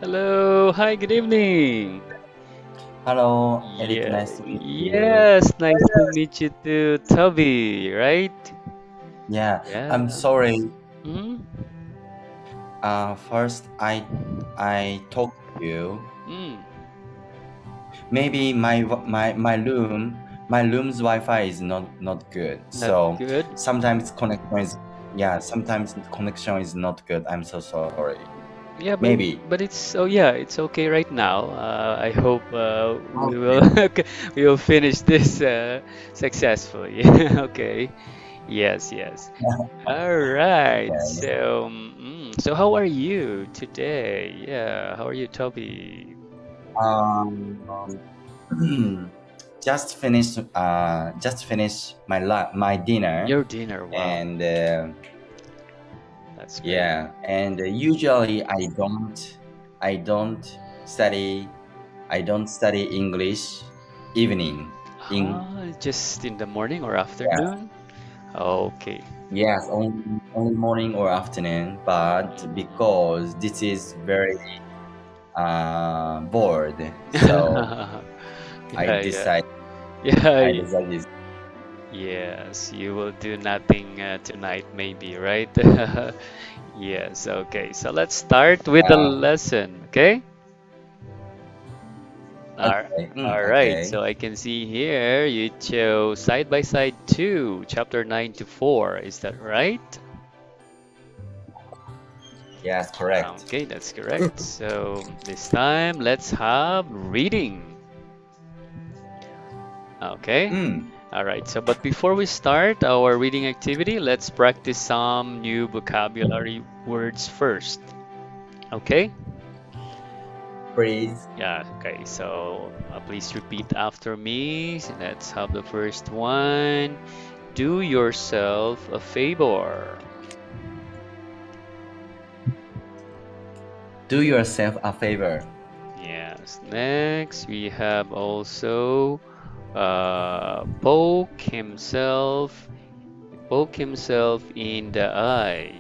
Hello, hi, good evening. Hello, Eric. Yeah, Nice to meet you. yes, nice to meet you too, Toby, right? Yeah, I'm Yeah. sorry. Mm, First, I talked to you. mm, Maybe my room's Wi-Fi is not good. not So good. sometimes connection is not good. I'm so sorry. Yeah, Maybe. but it's oh yeah, it's okay right now. I hope we will Okay. we will finish this successfully. Okay. Yes, yes. All right. Okay. So how are you today? Yeah, how are you, Toby? Um, just finished my dinner, Your dinner, wow. and That's great. yeah, and usually I don't study English evening in Just in the morning or yeah, afternoon? Okay. yes, only morning or afternoon, but Mm. because this is very bored, so I Yeah, yeah. decide Yeah, I decided yes, you will do nothing tonight, maybe, right? Yes, okay. So let's start with the uh, lesson, okay? okay, All right. okay, So I can see here you chose side by side 2, chapter 9 to 4. Is that right? yes, correct. Okay, that's correct. So this time, let's have reading. Okay. Mm, All right. So, but before we start our reading activity, let's practice some new vocabulary words first. Okay? please. Yeah. Okay. So, please repeat after me. So let's have the first one. Do yourself a favor. Do yourself a favor. Yes. Next, we have also poke himself in the eye.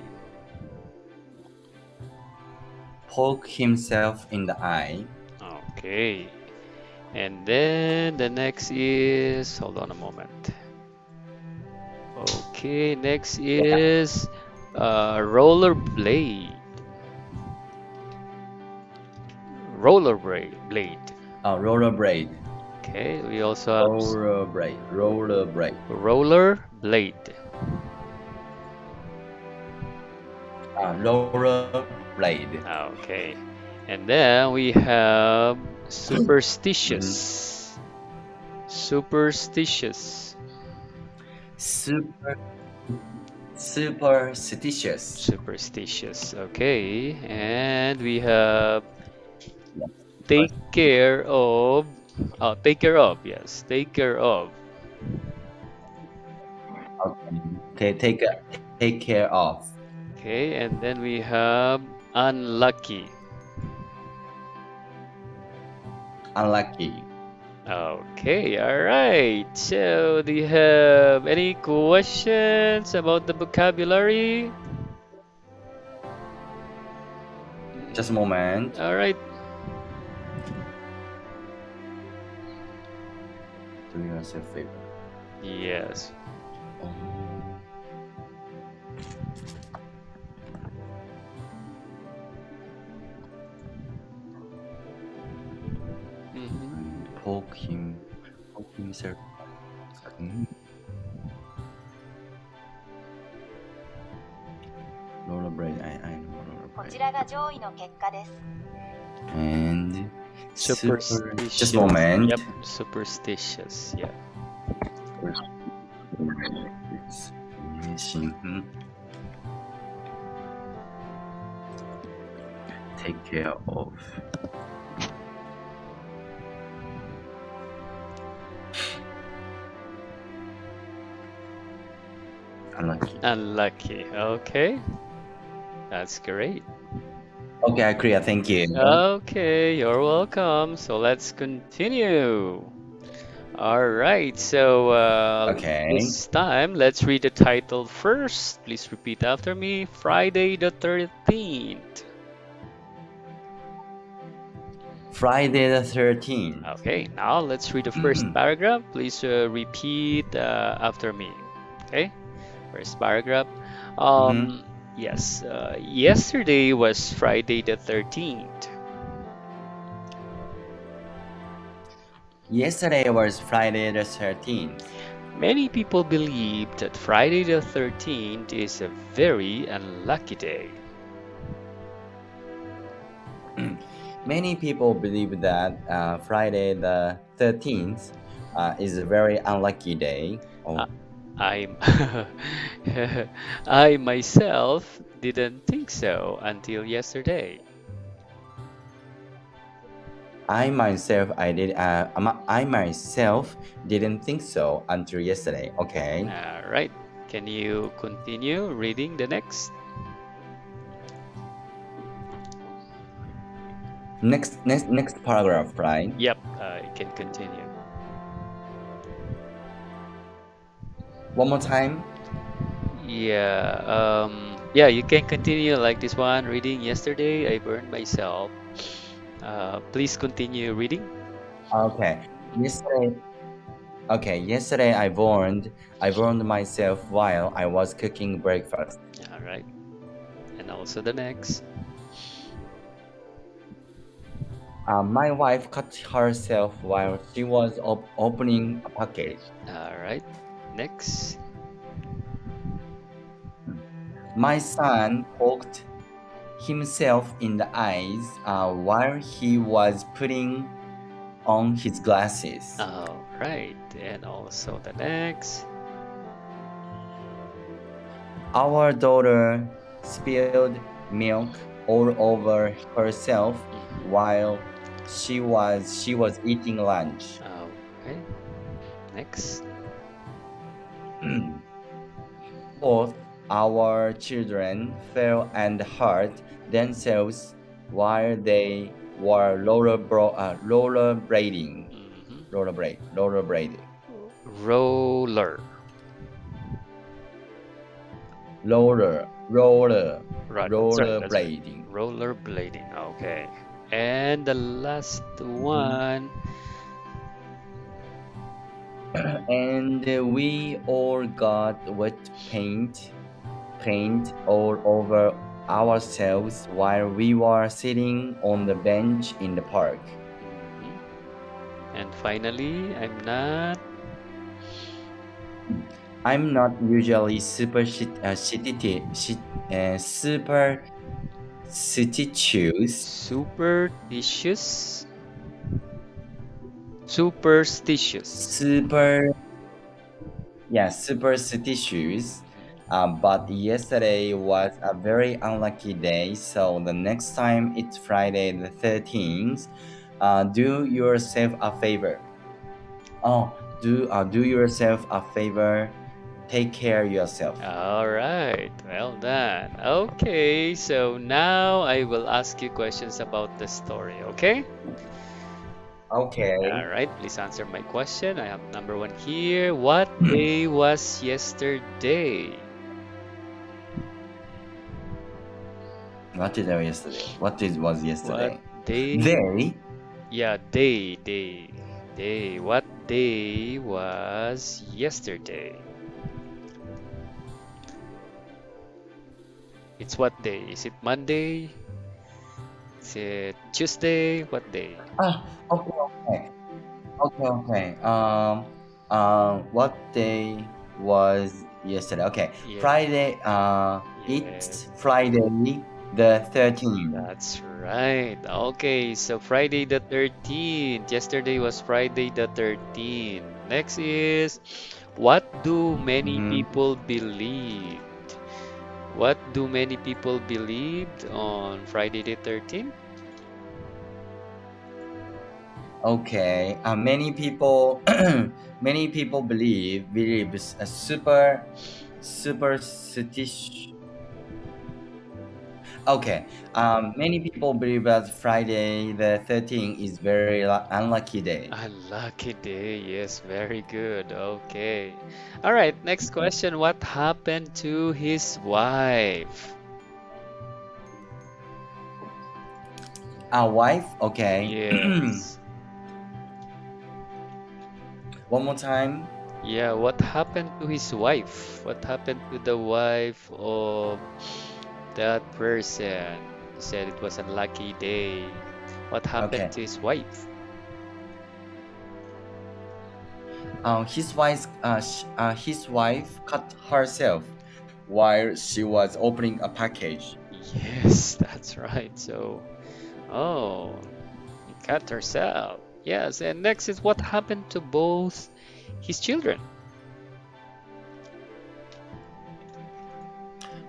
Poke himself in the eye. Okay. And then the next is, hold on a moment. Okay, next Yeah. is rollerblade. Rollerblade. Rollerblade. Okay, we also have Rollerblade. rollerblade. Rollerblade. Okay. And then we have Mhm. superstitious. Superstitious. Super, superstitious. Superstitious. Okay. And we have Yeah. take care of. Oh, take care of. Yes, take care of. Okay. Take care of. Okay. And then we have unlucky. Unlucky. Okay. All right. So, do you have any questions about the vocabulary? Just a moment. All right. Do yourself a favor. Yes. Um, Mm-hmm. poke himself. Mm, rollerblade. I know こ rollerblade. ちらが上位の結果です。And super. Just a Superstitious. moment. Yep. Superstitious. Yeah. Mhm. Take care of. Unlucky. Unlucky. Okay. That's great. Okay, I clear. Thank you. Okay, you're welcome. So let's continue. All right, so Okay. this time let's read the title first. Please repeat after me. Friday the 13th. Friday the 13th. Okay, now let's read the first paragraph. Please repeat after me. Okay, first paragraph. Mhm. Yes, yesterday was Friday the 13th. Yesterday was Friday the 13th. Many people believe that Friday the 13th is a very unlucky day. Many people believe that Friday the 13th is a very unlucky day. Uh, Oh, I'm I myself didn't think so until yesterday. I myself didn't think so until yesterday. Okay. All right. Can you continue reading the next? Next paragraph, right? Yep, I can continue. One more time. Yeah, you can continue like this one reading yesterday. I burned myself. Please continue reading. Okay. Yesterday, yesterday I burned myself while I was cooking breakfast. All right. And also the next. My wife cut herself while she was opening a package. All right. Next. My son poked himself in the eyes while he was putting on his glasses. All right. And also the next. Our daughter spilled milk all over herself Mhm. while she was eating lunch. Okay. Next. Both our children fell and hurt themselves while they were rollerblading. Hmm. Rollerblade. Roller. Roller, roller, Right. That's right. rollerblading. Rollerblading. Okay. And the last Mhm. one. And we all got wet paint all over ourselves while we were sitting on the bench in the park. Mhm. And finally, I'm not I'm not usually superstitious, superstitious. Superstitious. super yeah, superstitious. But yesterday was a very unlucky day, so the next time it's Friday the 13th, do yourself a favor. Do yourself a favor. Take care of yourself. All right, well done. Okay, so now I will ask you questions about the story, okay? Okay. All right, please answer my question. I have number one here. What day was yesterday? What did I yesterday? What did was What yesterday? day? They Yeah, day. What day was yesterday? It's what day? Is it Monday? Is it Tuesday? What day? okay, okay. Okay. What day was yesterday? Okay, Yeah, Friday. yeah, It's Friday the 13th. that's right. Okay, so Friday the 13th. Yesterday was Friday the 13th. Next is, what do many Mm-hmm. people believe? What do many people believed on Friday the 13th? Okay. Many people believes a superstitious. Okay. Many people believe that Friday the 13th is very unlucky day. Unlucky day. Yes, very good. Okay. All right, next question. What happened to his wife? A wife? Okay. Yes. One more time. Yeah, what happened to his wife? What happened to the wife of that person? He said it was a lucky day. What happened Okay. to his wife? His wife cut herself while she was opening a package. Yes, that's right. So, oh, he cut herself. Yes, and next is what happened to both his children.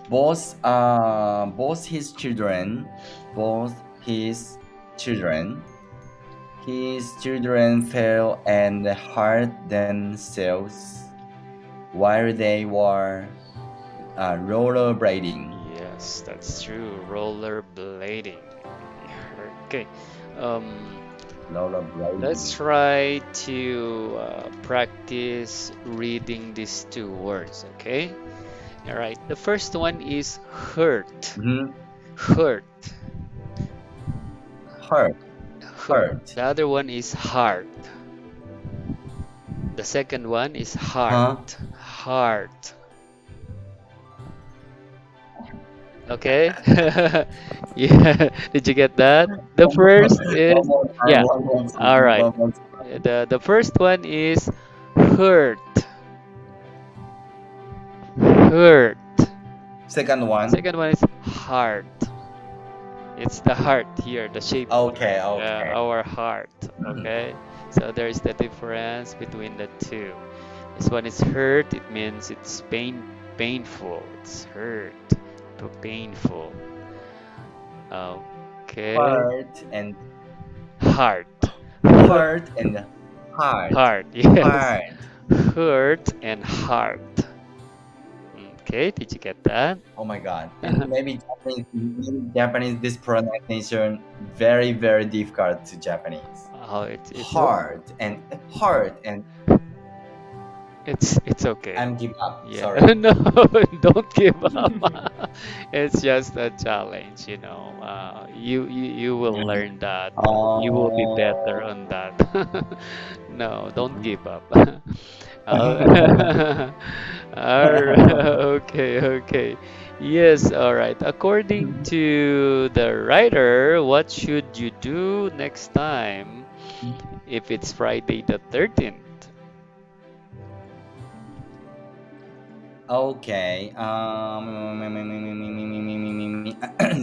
Both his children, both his children fell and hurt themselves while they were rollerblading. Yes, that's true. Rollerblading. Okay. Um, let's Rollerblading. try to practice reading these two words, okay? All right. The first one is hurt. Hmm. Hurt. Hurt, Hurt. hurt. The other one is heart. The second one is heart. Huh? Heart. Okay? Yeah. Did you get that? The One more, first is one more time. yeah. One more All time. right. One more time. The first one is hurt. Hurt. Second one. Second one is heart. It's the heart here, the shape of Okay, okay. our heart. Okay? So there's the difference between the two. This one is hurt, it means it's painful. It's hurt, painful. Okay. Heart and Heart. heart and heart. Heart, yes. Heart. Hurt and heart. Okay, did you get that? Oh my God. Maybe Japanese, this pronunciation very, very difficult to Japanese. Oh, it's Heart and it's okay. I'm give up. Yeah. Sorry. No, don't give up. It's just a challenge, you know. You will Mhm. learn that. You will be better Oh. on that. No, don't give up. All right. Okay, okay. Yes, all right. According to the writer, what should you do next time if it's Friday the 13th? Okay.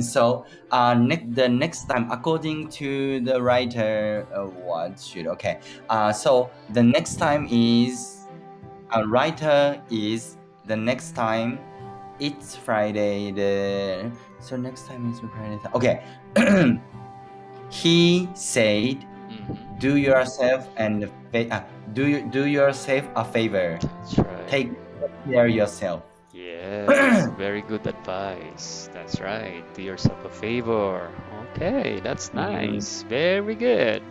So, the next time, according to the writer, what should okay? So the next time is a writer is the next time it's Friday. Next time is Friday. Okay. He said, Hmm. "Do yourself and do yourself a favor. That's right. Take care yourself." Yes, very good advice. That's right. Do yourself a favor. Okay, that's Mhm. nice. Very good.